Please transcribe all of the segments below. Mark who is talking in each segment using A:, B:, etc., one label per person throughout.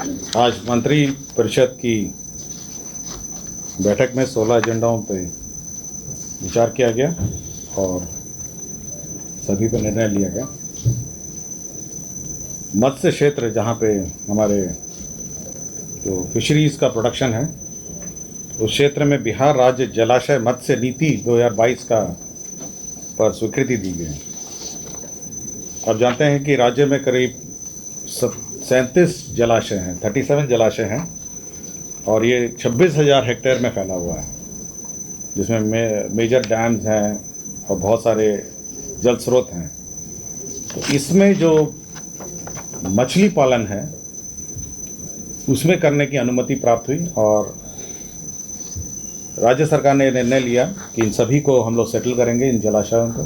A: आज मंत्री परिषद की बैठक में 16 एजेंडाओं पे विचार किया गया और सभी पर निर्णय लिया गया। मत्स्य क्षेत्र जहाँ पे हमारे जो फिशरीज़ का प्रोडक्शन है, उस क्षेत्र में बिहार राज्य जलाशय मत्स्य नीति 2022 का पर स्वीकृति दी गई। आप जानते हैं कि राज्य में करीब 37 जलाशय हैं, 37 जलाशय हैं और ये 26,000 हेक्टेयर में फैला हुआ है, जिसमें मेजर डैम्स हैं और बहुत सारे जल स्रोत हैं। तो इसमें जो मछली पालन है उसमें करने की अनुमति प्राप्त हुई और राज्य सरकार ने निर्णय लिया कि इन सभी को हम लोग सेटल करेंगे, इन जलाशयों को,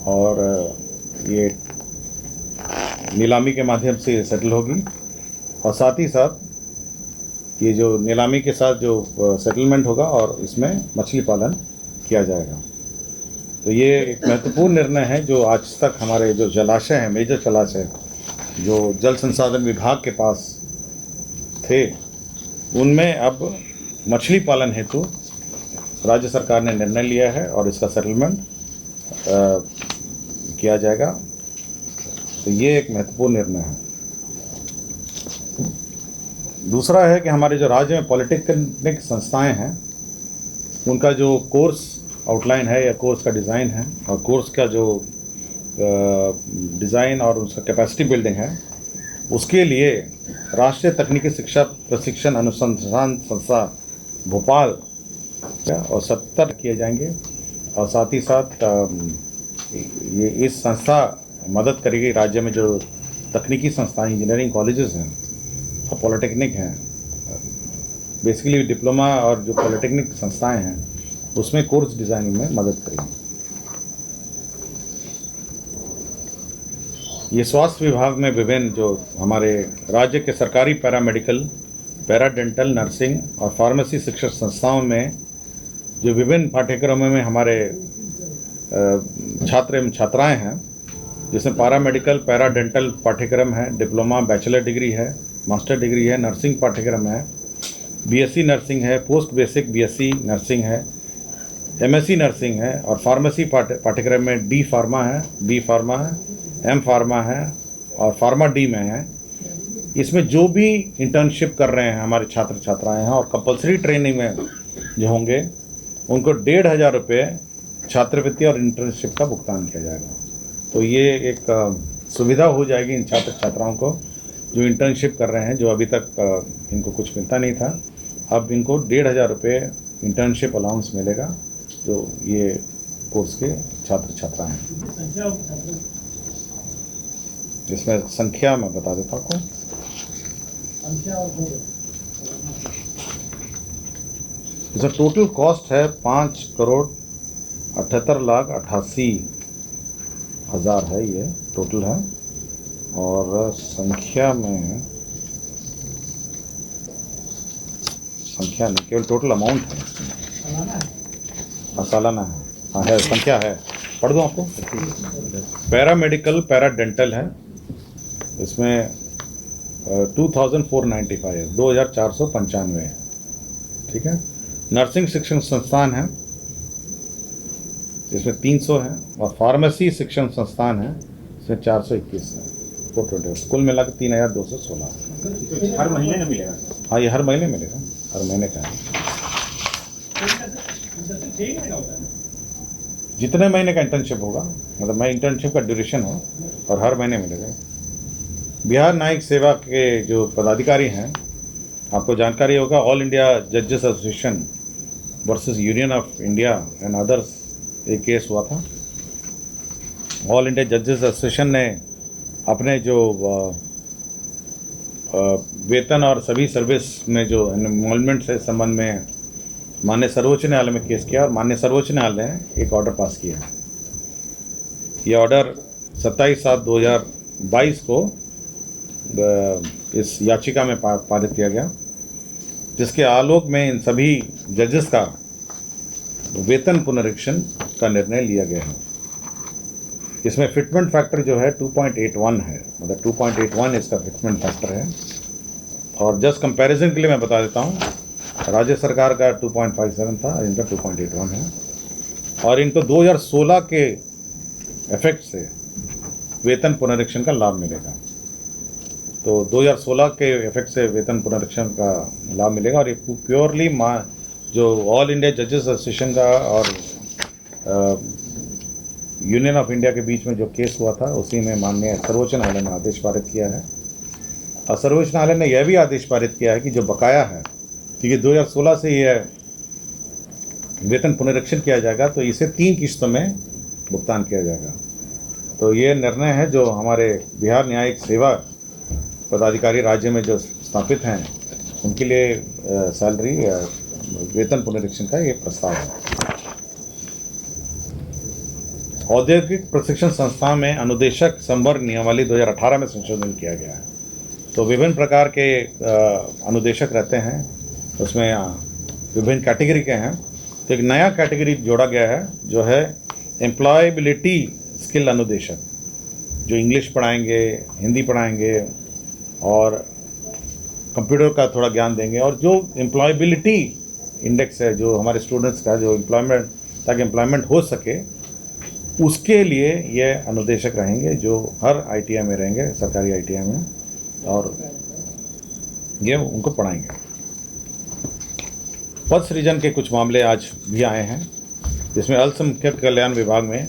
A: और ये नीलामी के माध्यम से सेटल होगी। और साथ ही साथ ये जो नीलामी के साथ जो सेटलमेंट होगा और इसमें मछली पालन किया जाएगा। तो ये एक महत्वपूर्ण निर्णय है जो आज तक हमारे जो जलाशय हैं, मेजर जलाशय जो जल संसाधन विभाग के पास थे, उनमें अब मछली पालन हेतु राज्य सरकार ने निर्णय लिया है और इसका सेटलमेंट किया जाएगा। तो ये एक महत्वपूर्ण निर्णय है। दूसरा है कि हमारे जो राज्य में पॉलिटेक्निक संस्थाएं हैं, उनका जो कोर्स आउटलाइन है या कोर्स का डिज़ाइन है और कोर्स का जो डिज़ाइन और उसका कैपेसिटी बिल्डिंग है, उसके लिए राष्ट्रीय तकनीकी शिक्षा प्रशिक्षण अनुसंधान संस्था भोपाल और 70 किए जाएंगे। और साथ ही साथ ये इस संस्था मदद करेगी राज्य में जो तकनीकी संस्थाएं, इंजीनियरिंग कॉलेजेस हैं और पॉलिटेक्निक हैं, बेसिकली डिप्लोमा और जो पॉलिटेक्निक संस्थाएं हैं उसमें कोर्स डिज़ाइनिंग में मदद करेगी। ये स्वास्थ्य विभाग में विभिन्न जो हमारे राज्य के सरकारी पैरामेडिकल, पैराडेंटल, नर्सिंग और फार्मेसी शिक्षण संस्थाओं में जो विभिन्न पाठ्यक्रमों में हमारे छात्र एवं छात्राएं हैं, जिसमें पैरामेडिकल, पैराडेंटल पाठ्यक्रम है, डिप्लोमा, बैचलर डिग्री है, मास्टर डिग्री है, नर्सिंग पाठ्यक्रम है, बीएससी नर्सिंग है, पोस्ट बेसिक बीएससी नर्सिंग है, एमएससी नर्सिंग है और फार्मेसी पाठ्यक्रम में डी फार्मा है, बी फार्मा है, एम फार्मा है और फार्मा डी में है। इसमें जो भी इंटर्नशिप कर रहे हैं हमारे छात्र छात्राएं हैं और कंपलसरी ट्रेनिंग में जो होंगे, उनको 1,500 रुपये छात्रवृत्ति और इंटर्नशिप का भुगतान किया जाएगा। तो ये एक सुविधा हो जाएगी इन छात्र छात्राओं को जो इंटर्नशिप कर रहे हैं, जो अभी तक इनको कुछ मिलता नहीं था। अब इनको 1,500 रुपये इंटर्नशिप अलाउंस मिलेगा जो ये कोर्स के छात्र छात्रा हैं। इसमें संख्या मैं बता देता हूँ। इसका टोटल कॉस्ट है 5,78,88,000 है, ये टोटल है। और संख्या में संख्या नहीं, केवल टोटल अमाउंट है, सालाना है। हाँ है, संख्या है, पढ़ दूँ आपको। पैरामेडिकल, पैराडेंटल है, इसमें 2,495 है, 2,495 है, ठीक है। नर्सिंग शिक्षण संस्थान है, इसमें 300 है और फार्मेसी शिक्षण संस्थान है, इसमें 421 है, 420, कुल मिला के 3,216।
B: हर महीने में मिलेगा?
A: हाँ, ये हर महीने मिलेगा, हर महीने का है। जितने महीने का इंटर्नशिप होगा, मतलब मैं इंटर्नशिप का ड्यूरेशन हो और हर महीने मिलेगा। बिहार न्यायिक सेवा के जो पदाधिकारी हैं, आपको जानकारी होगा, ऑल इंडिया जजेस association versus union of India and others एक केस हुआ था। ऑल इंडिया जजेस एसोसिएशन ने अपने जो वेतन और सभी सर्विस में जो इन्वॉल्वमेंट से संबंध में माननीय सर्वोच्च न्यायालय में केस किया और माननीय सर्वोच्च न्यायालय ने एक ऑर्डर पास किया। ये ऑर्डर 27/7/2022 को इस याचिका में पारित किया गया, जिसके आलोक में इन सभी जजेस का वेतन पुनरीक्षण का निर्णय लिया गया है। इसमें फिटमेंट फैक्टर जो है 2.81 है, मतलब 2.81 इसका फिटमेंट फैक्टर है। और जस्ट कंपैरिजन के लिए मैं बता देता हूँ, राज्य सरकार का 2.57 था, इनका 2.81 है। और इनको 2016 के इफेक्ट से वेतन पुनरीक्षण का लाभ मिलेगा। तो 2016 के इफेक्ट से वेतन पुनरीक्षण का लाभ मिलेगा। और ये प्योरली जो ऑल इंडिया जजेस एसोसिएशन का और यूनियन ऑफ इंडिया के बीच में जो केस हुआ था, उसी में माननीय सर्वोच्च न्यायालय ने आदेश पारित किया है। और सर्वोच्च न्यायालय ने यह भी आदेश पारित किया है कि जो बकाया है, क्योंकि 2016 से यह वेतन पुनरीक्षण किया जाएगा, तो इसे 3 किस्तों में भुगतान किया जाएगा। तो ये निर्णय है जो हमारे बिहार न्यायिक सेवा पदाधिकारी राज्य में जो स्थापित हैं, उनके लिए सैलरी वेतन पुनरीक्षण का ये प्रस्ताव है। औद्योगिक प्रशिक्षण संस्थान में अनुदेशक संवर्ग नियमावली 2018 में संशोधन किया गया है। तो विभिन्न प्रकार के अनुदेशक रहते हैं, उसमें विभिन्न कैटेगरी के हैं। तो एक नया कैटेगरी जोड़ा गया है जो है एम्प्लॉयबिलिटी स्किल अनुदेशक, जो इंग्लिश पढ़ाएंगे, हिंदी पढ़ाएंगे और कंप्यूटर का थोड़ा ज्ञान देंगे। और जो एम्प्लॉयबिलिटी इंडेक्स है जो हमारे स्टूडेंट्स का, जो एम्प्लॉयमेंट, ताकि एम्प्लॉयमेंट हो सके, उसके लिए ये अनुदेशक रहेंगे जो हर ITI में रहेंगे, सरकारी ITI में, और ये उनको पढ़ाएंगे। पद सृजन के कुछ मामले आज भी आए हैं, जिसमें अल्पसंख्यक कल्याण विभाग में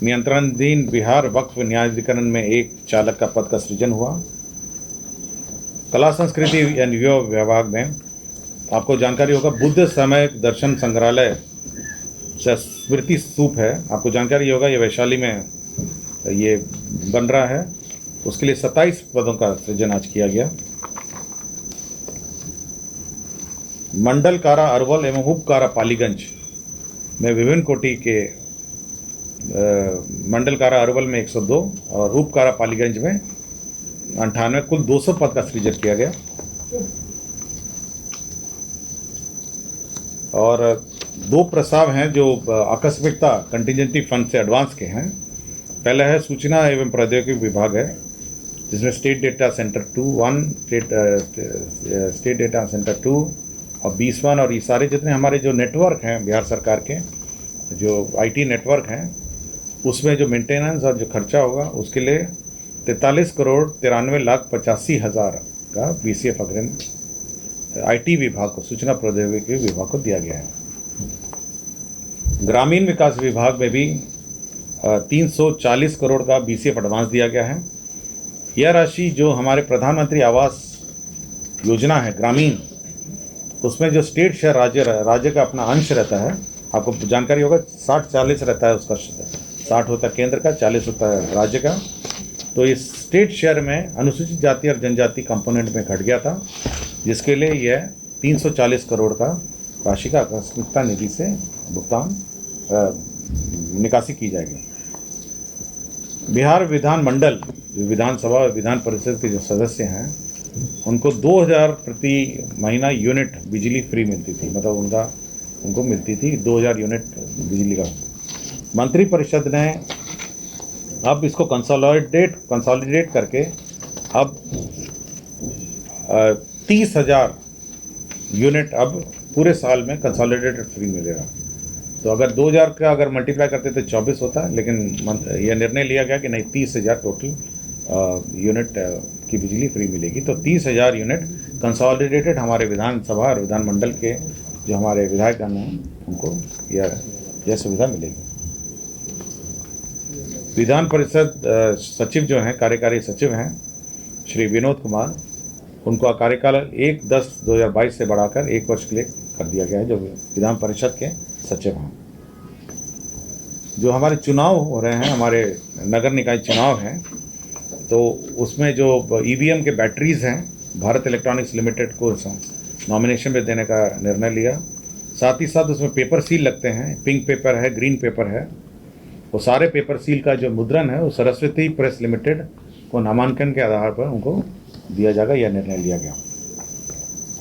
A: नियंत्रणाधीन बिहार वक्फ न्यायाधिकरण में एक चालक का पद का सृजन हुआ। कला संस्कृति एवं युवा विभाग में आपको जानकारी होगा, बुद्ध समय दर्शन संग्रहालय स्मृति स्तूप है, आपको जानकारी होगा, ये वैशाली में ये बन रहा है। उसके लिए 27 पदों का सृजन आज किया गया। मंडल कारा अरवल एवं उप कारा पालीगंज में विभिन्न कोटि के मंडल कारा अरवल में 102 और उप कारा पालीगंज में 98, कुल 200 पद का सृजन किया गया। और 2 प्रस्ताव हैं जो आकस्मिकता कंटिजेंसी फंड से एडवांस के हैं। पहला है सूचना एवं प्रौद्योगिकी विभाग है, जिसमें state data centre 2 state data centre 2 और 20 और ये सारे जितने हमारे जो नेटवर्क हैं बिहार सरकार के, जो IT नेटवर्क हैं, उसमें जो मेंटेनेंस और जो खर्चा होगा उसके लिए 43,93,85,000 का BCF अग्रिम IT विभाग को, सूचना प्रौद्योगिकी विभाग को दिया गया है। ग्रामीण विकास विभाग में भी 340 करोड़ का BCF एडवांस दिया गया है। यह राशि जो हमारे प्रधानमंत्री आवास योजना है ग्रामीण, उसमें जो स्टेट शेयर राज्य का अपना अंश रहता है, आपको जानकारी होगा 60-40 रहता है, उसका 60 होता है केंद्र का, 40 होता है राज्य का। तो इस स्टेट शेयर में अनुसूचित जाति और जनजाति कंपोनेंट में घट गया था, जिसके लिए यह 340 करोड़ का राशि का आकस्मिकता निधि से भुगतान निकासी की जाएगी। बिहार विधान मंडल, जो विधानसभा विधान परिषद के जो सदस्य हैं, उनको 2000 प्रति महीना यूनिट बिजली फ्री मिलती थी, मतलब उनको मिलती थी 2000 यूनिट बिजली का। मंत्री परिषद ने अब इसको कंसोलिडेट करके अब 30,000 यूनिट अब पूरे साल में कंसोलिडेटेड फ्री मिलेगा। तो अगर 2000 का अगर मल्टीप्लाई करते तो 24 होता है, लेकिन यह निर्णय लिया गया कि नहीं, 30,000 टोटल यूनिट की बिजली फ्री मिलेगी। तो 30,000 यूनिट कंसोलिडेटेड हमारे विधानसभा और विधानमंडल के जो हमारे विधायकगण हैं, उनको यह सुविधा मिलेगी। विधान परिषद सचिव जो हैं, कार्यकारी सचिव हैं श्री विनोद कुमार, उनको कार्यकाल 1/10/2022 से बढ़ाकर 1 वर्ष के लिए कर दिया गया है, जो विधान परिषद के सचिव हैं। जो हमारे चुनाव हो रहे हैं, हमारे नगर निकाय चुनाव हैं, तो उसमें जो EVM के बैटरीज़ हैं, भारत इलेक्ट्रॉनिक्स लिमिटेड को नॉमिनेशन में देने का निर्णय लिया। साथ ही साथ उसमें पेपर सील लगते हैं, पिंक पेपर है, ग्रीन पेपर है। वो सारे पेपर सील का जो मुद्रण है वो सरस्वती प्रेस लिमिटेड को नामांकन के आधार पर उनको दिया जाएगा, यह निर्णय लिया गया।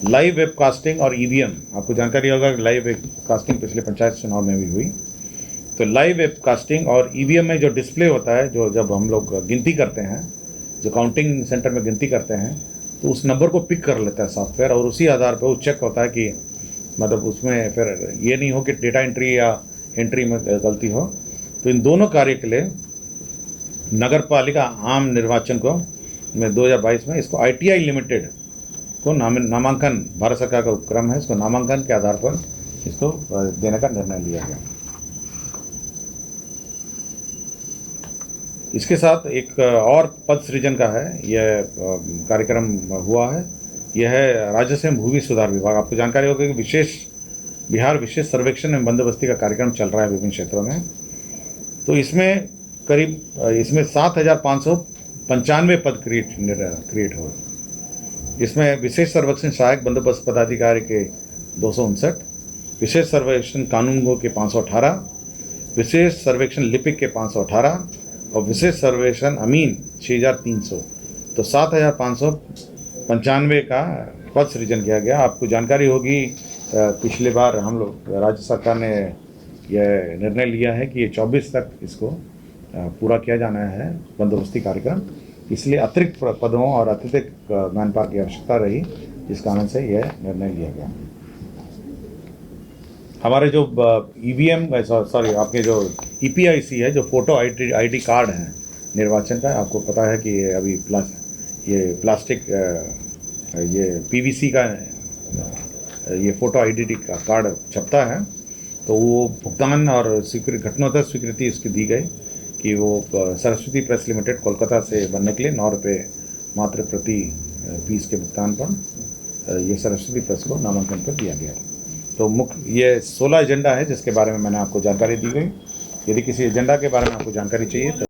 A: लाइव वेबकास्टिंग और EVM, आपको जानकारी होगा कि लाइव वेबकास्टिंग पिछले पंचायत चुनाव में भी हुई। तो लाइव वेबकास्टिंग और EVM में जो डिस्प्ले होता है, जो जब हम लोग गिनती करते हैं, जो काउंटिंग सेंटर में गिनती करते हैं, तो उस नंबर को पिक कर लेता है सॉफ्टवेयर और उसी आधार पर वो चेक होता है कि मतलब उसमें फिर ये नहीं हो कि डेटा एंट्री या एंट्री में गलती हो। तो इन दोनों कार्य के लिए नगर पालिका आम निर्वाचन को में 2022 में इसको ITI लिमिटेड को नामांकन, भारत सरकार का उपक्रम है, इसको नामांकन के आधार पर इसको देने का निर्णय लिया गया। इसके साथ एक और पद सृजन का है, यह कार्यक्रम हुआ है। यह है राजस्व एवं भूमि सुधार विभाग। आपको जानकारी होगी कि बिहार विशेष सर्वेक्षण एवं बंदोबस्ती का कार्यक्रम चल रहा है विभिन्न क्षेत्रों में। तो इसमें इसमें 7,595 पद क्रिएट हुए। इसमें विशेष सर्वेक्षण सहायक बंदोबस्त पदाधिकारी के 259, विशेष सर्वेक्षण कानूनगो के 518, विशेष सर्वेक्षण लिपिक के 518 और विशेष सर्वेक्षण अमीन 6,300। तो 7,595 का पद सृजन किया गया। आपको जानकारी होगी पिछले बार हम लोग राज्य सरकार ने यह निर्णय लिया है कि ये 24 तक इसको पूरा किया जाना है बंदोबस्ती कार्यक्रम, इसलिए अतिरिक्त पदों और अतिरिक्त मैन पावर की आवश्यकता रही, जिस कारण से यह निर्णय लिया गया। हमारे जो EVM सॉरी आपके जो EPIC है, जो फोटो ID कार्ड है निर्वाचन का, आपको पता है कि ये अभी प्लास्टिक ये PVC का ये फोटो ID का कार्ड छपता है। तो वो भुगतान और घटनोत्तर स्वीकृति इसकी दी गई कि वो सरस्वती प्रेस लिमिटेड कोलकाता से बनने के लिए 9 रुपये मात्र प्रति पीस के भुगतान पर ये सरस्वती प्रेस को नामांकन पर दिया गया। तो मुख्य ये 16 एजेंडा है जिसके बारे में मैंने आपको जानकारी दी गई। यदि किसी एजेंडा के बारे में आपको जानकारी चाहिए तो